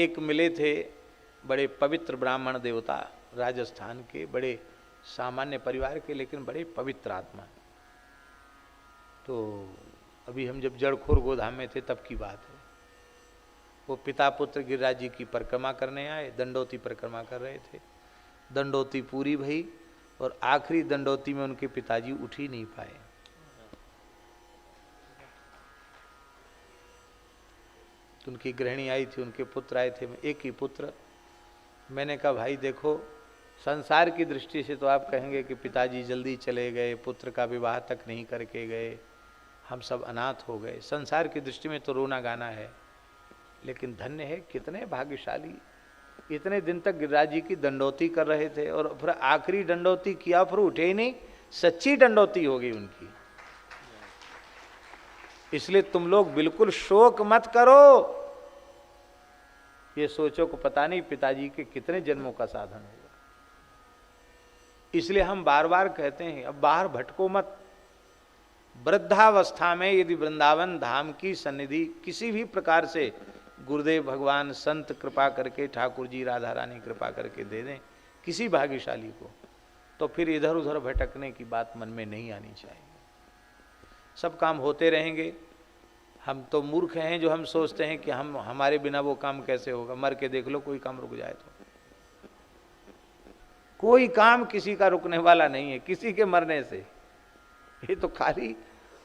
एक मिले थे बड़े पवित्र ब्राह्मण देवता, राजस्थान के, बड़े सामान्य परिवार के लेकिन बड़े पवित्र आत्मा। तो अभी हम जब जड़खोर गोधाम में थे तब की बात है। वो पिता पुत्र गिरिराज जी की परिक्रमा करने आए, दंडोती परिक्रमा कर रहे थे। दंडोती पूरी भई और आखिरी दंडोती में उनके पिताजी उठ ही नहीं पाए। तो उनकी गृहिणी आई थी, उनके पुत्र आए थे, एक ही पुत्र। मैंने कहा भाई देखो, संसार की दृष्टि से तो आप कहेंगे कि पिताजी जल्दी चले गए, पुत्र का विवाह तक नहीं करके गए, हम सब अनाथ हो गए। संसार की दृष्टि में तो रोना गाना है, लेकिन धन्य है, कितने भाग्यशाली। इतने दिन तक गिरिराज जी की दंडोती कर रहे थे और फिर आखिरी दंडोती किया, फिर उठे ही नहीं, सच्ची दंडोती हो गई उनकी। इसलिए तुम लोग बिल्कुल शोक मत करो। ये सोचो को पता नहीं पिताजी के कितने जन्मों का साधन होगा। इसलिए हम बार बार कहते हैं अब बाहर भटको मत। वृद्धावस्था में यदि वृंदावन धाम की सन्निधि किसी भी प्रकार से गुरुदेव भगवान संत कृपा करके, ठाकुर जी राधा रानी कृपा करके दे दें किसी भाग्यशाली को, तो फिर इधर उधर भटकने की बात मन में नहीं आनी चाहिए। सब काम होते रहेंगे। हम तो मूर्ख हैं जो हम सोचते हैं कि हमारे बिना वो काम कैसे होगा। मर के देख लो, कोई काम रुक जाए तो। कोई काम किसी का रुकने वाला नहीं है किसी के मरने से। ये तो खाली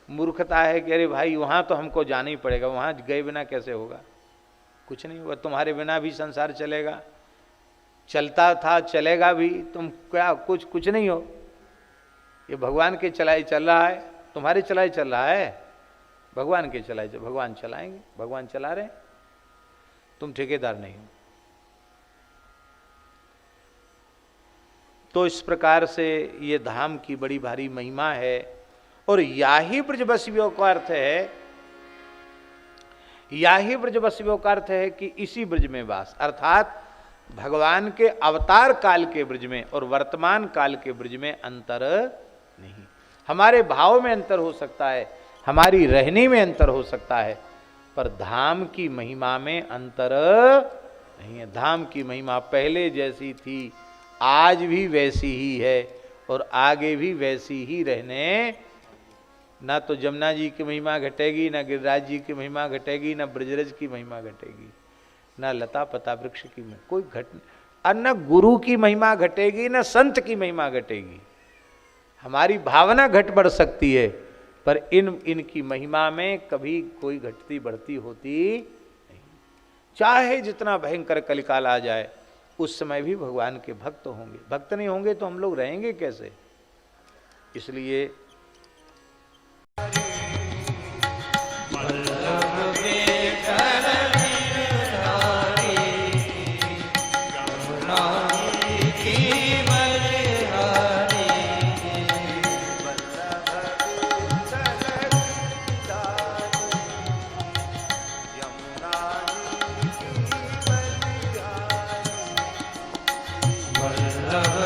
मूर्खता है कि अरे भाई वहां तो हमको जाना ही पड़ेगा, वहां गए बिना कैसे होगा। कुछ नहीं होगा, तुम्हारे बिना भी संसार चलेगा, चलता था चलेगा भी। तुम क्या कुछ नहीं हो। ये भगवान के चलाई चल रहा है, तुम्हारे चलाई चल रहा है, भगवान के चलाई, भगवान चलाएंगे, भगवान चला रहे, तुम ठेकेदार नहीं हो। तो इस प्रकार से ये धाम की बड़ी भारी महिमा है। और याही ब्रजवसियों का अर्थ है, याही ब्रजवसियों का अर्थ है कि इसी ब्रज में वास, अर्थात भगवान के अवतार काल के ब्रज में और वर्तमान काल के ब्रज में अंतर नहीं। हमारे भाव में अंतर हो सकता है, हमारी रहने में अंतर हो सकता है, पर धाम की महिमा में अंतर नहीं है। धाम की महिमा पहले जैसी थी, आज भी वैसी ही है और आगे भी वैसी ही रहने। ना तो जमुना जी की महिमा घटेगी, ना गिरिराज जी की महिमा घटेगी, ना ब्रजरज की महिमा घटेगी, ना लता पता वृक्ष की कोई न गुरु की महिमा घटेगी, ना संत की महिमा घटेगी। हमारी भावना घट बढ़ सकती है, पर इनकी महिमा में कभी कोई घटती बढ़ती होती नहीं। चाहे जितना भयंकर कलिकाल आ जाए, उस समय भी भगवान के भक्त होंगे। भक्त नहीं होंगे तो हम लोग रहेंगे कैसे। इसलिए वल्लभ